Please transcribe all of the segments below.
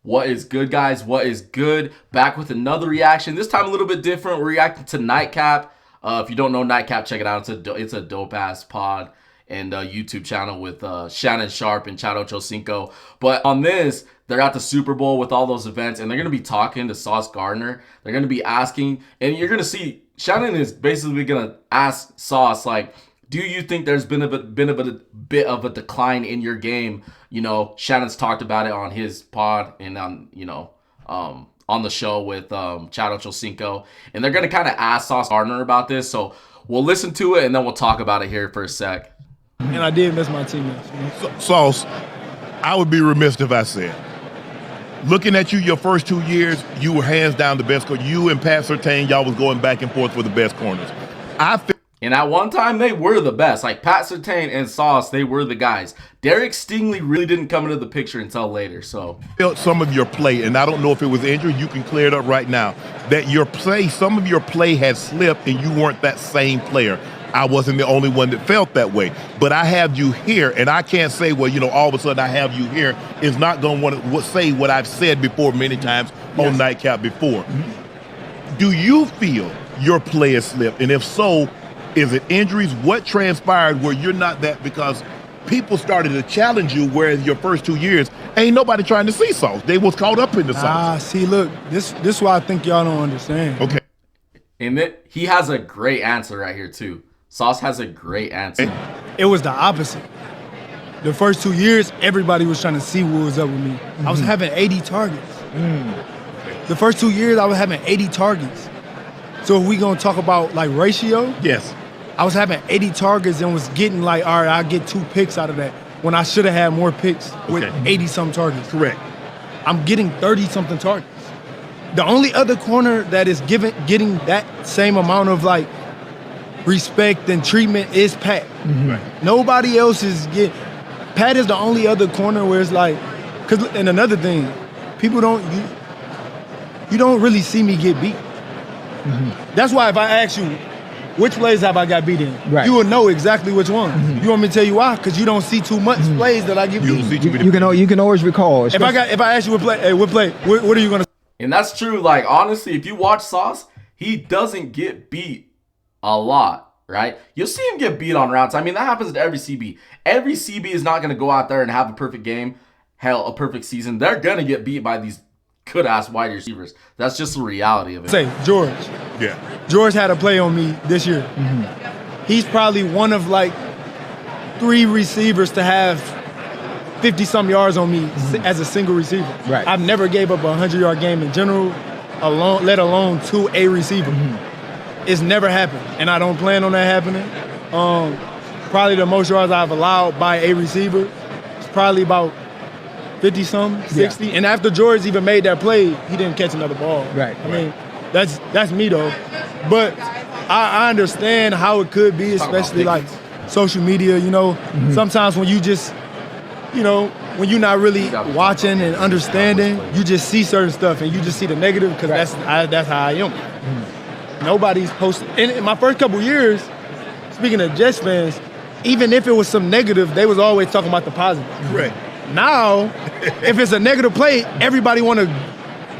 What is good, guys? What is good? Back with another reaction. This time a little bit different. We're reacting to Nightcap. If you don't know Nightcap, check it out. It's a dope-ass pod and YouTube channel with Shannon, Sharpe, and Chad Ochocinco. But on this, they're at the Super Bowl with all those events, and they're going to be talking to Sauce Gardner. They're going to be asking, and you're going to see, Shannon is basically going to ask Sauce, like, do you think there's been a bit of a decline in your game? You know, Shannon's talked about it on his pod and on, on the show with Chad Ochocinco. And they're going to kind of ask Sauce Gardner about this. So we'll listen to it, and then we'll talk about it here for a sec. And I did miss my teammates. Sauce, I would be remiss if I said, looking at you your first 2 years, you were hands down the best corner. You and Pat Surtain, y'all was going back and forth for the best corners. And at one time, they were the best. Like Pat Surtain and Sauce, they were the guys. Derek Stingley really didn't come into the picture until later. So felt some of your play, and I don't know if it was injury. You can clear it up right now. That your play, some of your play had slipped, and you weren't that same player. I wasn't the only one that felt that way. But I have you here, and I can't say, well, all of a sudden I have you here is not going to want to say what I've said before many times on Nightcap before. Do you feel your play has slipped? And if so, is it injuries? What transpired where you're not that? Because people started to challenge you, whereas your first 2 years, ain't nobody trying to see Sauce. They was caught up in the Sauce. See, look, this is why I think y'all don't understand. Okay. And he has a great answer right here, too. Sauce has a great answer. It was the opposite. The first 2 years, everybody was trying to see what was up with me. I was having 80 targets. The first 2 years, I was having 80 targets. So if we gonna talk about like ratio, yes, I was having 80 targets and was getting like, all right, I get 2 picks out of that when I should have had more picks with 80-some targets. Correct. I'm getting 30-something targets. The only other corner that is getting that same amount of like respect and treatment is Pat. Right. Nobody else is getting. Pat is the only other corner where it's like, and another thing, people you don't really see me get beat. That's why if I ask you, which plays have I got beat in? Right. You will know exactly which one. You want me to tell you why? Because you don't see too much plays that I get beat. You can always recall. If I ask you what play, what are you gonna? And that's true. Like honestly, if you watch Sauce, he doesn't get beat a lot, right? You'll see him get beat on routes. I mean, that happens to every CB. Every CB is not gonna go out there and have a perfect game, hell, a perfect season. They're gonna get beat by these good-ass wide receivers. That's just the reality of it. Say, George. Yeah. George had a play on me this year. He's probably one of like 3 receivers to have 50-some yards on me as a single receiver. Right. I've never gave up a 100-yard game in general, let alone to a receiver. It's never happened, and I don't plan on that happening. Probably the most yards I've allowed by a receiver is probably about 50-some, 60. Yeah. And after George even made that play, he didn't catch another ball. Right. I mean, that's me though. But I understand how it could be, especially like social media, Sometimes when you just, when you're not really watching and understanding, you just see certain stuff and you just see the negative because that's how I am. Nobody's posting. In my first couple years, speaking of Jets fans, even if it was some negative, they was always talking about the positive. Right. Now, if it's a negative play, everybody want to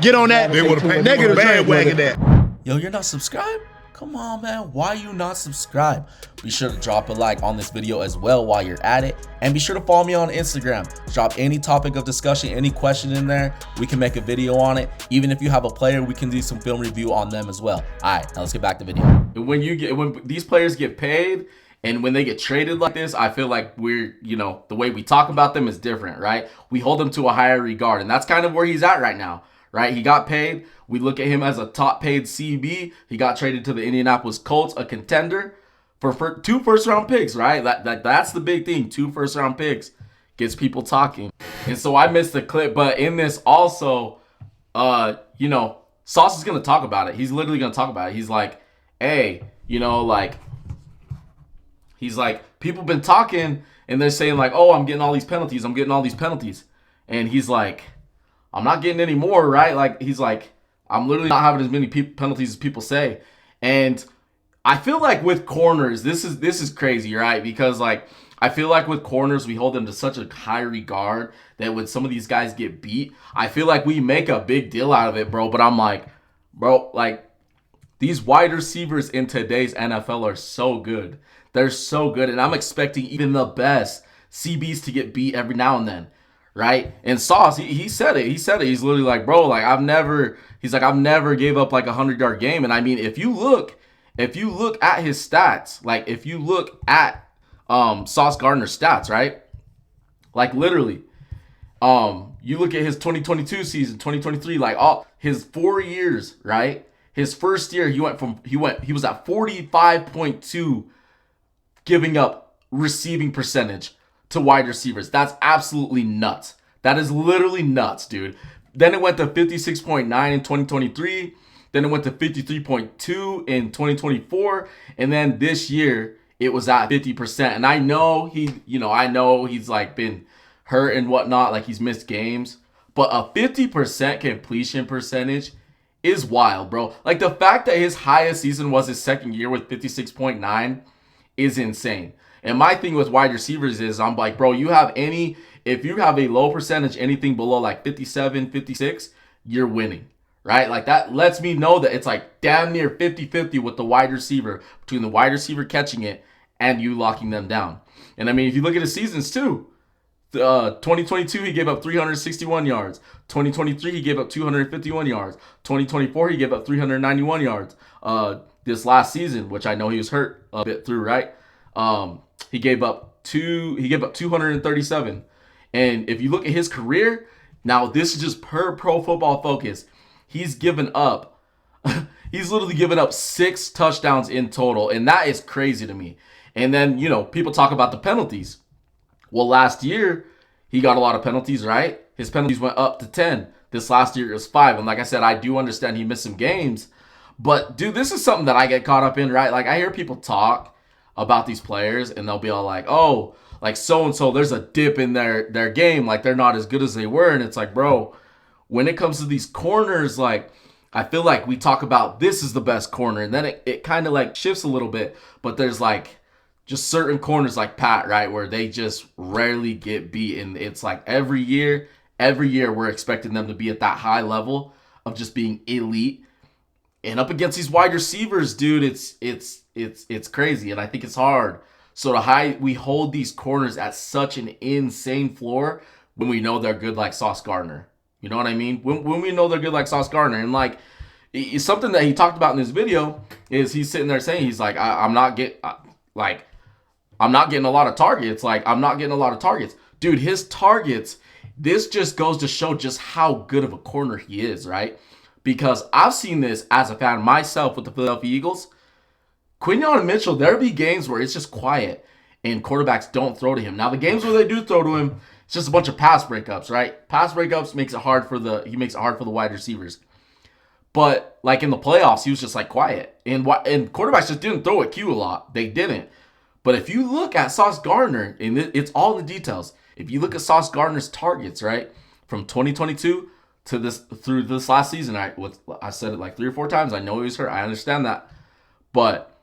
get on that negative bandwagon that. Yo, you're not subscribed? Come on, man. Why you not subscribed? Be sure to drop a like on this video as well while you're at it. And be sure to follow me on Instagram. Drop any topic of discussion, any question in there. We can make a video on it. Even if you have a player, we can do some film review on them as well. All right, now let's get back to video. When these players get paid, and when they get traded like this, I feel like the way we talk about them is different, right? We hold them to a higher regard, and that's kind of where he's at right now, right? He got paid. We look at him as a top paid CB. He got traded to the Indianapolis Colts, a contender, for 2 first-round picks, right? That's the big thing. 2 first-round picks gets people talking. And so I missed the clip, but in this also, Sauce is going to talk about it. He's literally going to talk about it. He's like, hey, he's like, people been talking and they're saying like, oh, I'm getting all these penalties. And he's like, I'm not getting any more, right? Like, he's like, I'm literally not having as many penalties as people say. And I feel like with corners, this is crazy, right? Because like, I feel like with corners, we hold them to such a high regard that when some of these guys get beat, I feel like we make a big deal out of it, bro. But I'm like, bro, like, these wide receivers in today's NFL are so good. They're so good. And I'm expecting even the best CBs to get beat every now and then, right? And Sauce, he said it. He said it. He's literally like, bro, like, I've never gave up like a 100-yard game. And I mean, if you look at his stats, like if you look at Sauce Gardner's stats, right? Like literally, you look at his 2022 season, 2023, like all his 4 years, right? His first year, he was at 45.2 giving up receiving percentage to wide receivers. That's absolutely nuts. That is literally nuts, dude. Then it went to 56.9 in 2023. Then it went to 53.2 in 2024. And then this year, it was at 50%. And I know he's like been hurt and whatnot, like he's missed games. But a 50% completion percentage is wild, bro. Like the fact that his highest season was his second year with 56.9 is insane. And my thing with wide receivers is I'm like, bro, if you have a low percentage, anything below like 57, 56, you're winning, right? Like that lets me know that it's like damn near 50-50 with the wide receiver, between the wide receiver catching it and you locking them down. And I mean, if you look at his seasons too, 2022, he gave up 361 yards. 2023, he gave up 251 yards. 2024, he gave up 391 yards. This last season, which I know he was hurt a bit through, right? He gave up 237. And if you look at his career, now this is just per Pro Football Focus, he's literally given up 6 touchdowns in total, and that is crazy to me. And then, people talk about the penalties. Well, last year, he got a lot of penalties, right? His penalties went up to 10. This last year, it was 5. And like I said, I do understand he missed some games. But, dude, this is something that I get caught up in, right? Like, I hear people talk about these players, and they'll be all like, oh, like so-and-so, there's a dip in their game. Like, they're not as good as they were. And it's like, bro, when it comes to these corners, like, I feel like we talk about this is the best corner. And then it kind of, like, shifts a little bit. But there's, like, just certain corners like Pat, right, where they just rarely get beat. And it's like every year we're expecting them to be at that high level of just being elite. And up against these wide receivers, dude, it's crazy. And I think it's hard. So we hold these corners at such an insane floor when we know they're good like Sauce Gardner. You know what I mean? When we know they're good like Sauce Gardner. And like, it's something that he talked about in this video is he's sitting there saying, he's like, I'm not getting a lot of targets. Like, I'm not getting a lot of targets. Dude, his targets, this just goes to show just how good of a corner he is, right? Because I've seen this as a fan myself with the Philadelphia Eagles. Quinyon Mitchell, there'll be games where it's just quiet and quarterbacks don't throw to him. Now, the games where they do throw to him, it's just a bunch of pass breakups, right? Pass breakups makes it hard for the wide receivers. But, like, in the playoffs, he was just, like, quiet. And quarterbacks just didn't throw at Q a lot. They didn't. But if you look at Sauce Gardner, and it's all the details. If you look at Sauce Gardner's targets, right, from 2022 to through this last season, I said it like 3 or 4 times. I know he was hurt. I understand that. But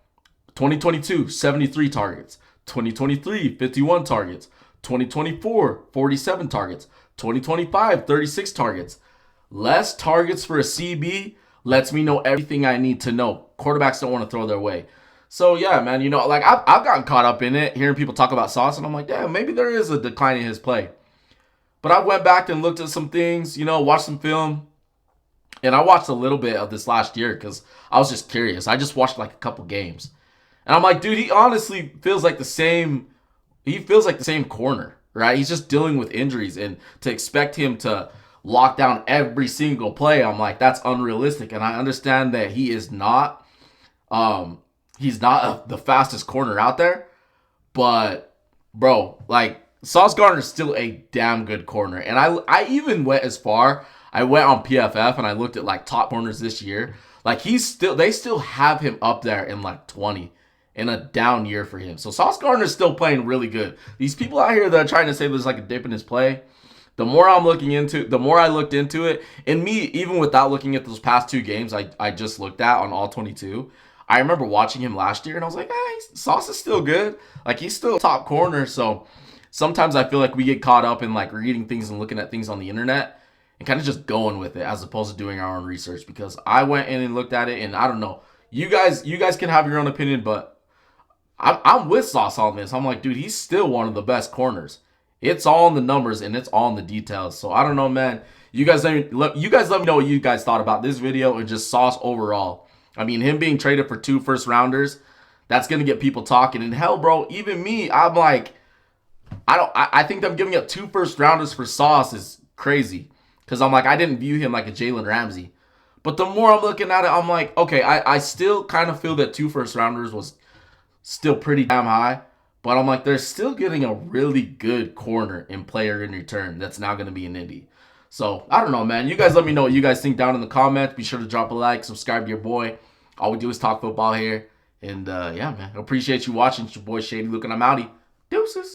2022, 73 targets. 2023, 51 targets. 2024, 47 targets. 2025, 36 targets. Less targets for a CB lets me know everything I need to know. Quarterbacks don't want to throw their way. So, yeah, man, like I've gotten caught up in it, hearing people talk about Sauce, and I'm like, damn, maybe there is a decline in his play. But I went back and looked at some things, watched some film, and I watched a little bit of this last year because I was just curious. I just watched like a couple games. And I'm like, dude, he honestly feels like the same corner, right? He's just dealing with injuries, and to expect him to lock down every single play, I'm like, that's unrealistic. And I understand that he is not the fastest corner out there, but bro, like Sauce Gardner is still a damn good corner. And I even went as far, I went on PFF and I looked at like top corners this year. Like they still have him up there in like 20 in a down year for him. So Sauce Gardner is still playing really good. These people out here that are trying to say there's like a dip in his play, the more I looked into it, and me, even without looking at those past 2 games I just looked at on all 22, I remember watching him last year, and I was like, hey, Sauce is still good. Like, he's still top corner. So sometimes I feel like we get caught up in like reading things and looking at things on the internet and kind of just going with it as opposed to doing our own research. Because I went in and looked at it, and I don't know. You guys can have your own opinion, but I'm with Sauce on this. I'm like, dude, he's still one of the best corners. It's all in the numbers and it's all in the details. So I don't know, man. You guys let me know what you guys thought about this video and just Sauce overall. I mean, him being traded for 2 first-rounders, that's gonna get people talking. And hell, bro, even me, I'm like, I think them giving up 2 first-rounders for Sauce is crazy. Because I'm like, I didn't view him like a Jalen Ramsey. But the more I'm looking at it, I'm like, okay, I still kind of feel that 2 first-rounders was still pretty damn high. But I'm like, they're still getting a really good corner and player in return that's now going to be an Indy. So, I don't know, man. You guys let me know what you guys think down in the comments. Be sure to drop a like, subscribe to your boy. All we do is talk football here. And, yeah, man. I appreciate you watching. It's your boy Shady looking. I'm outie. Deuces.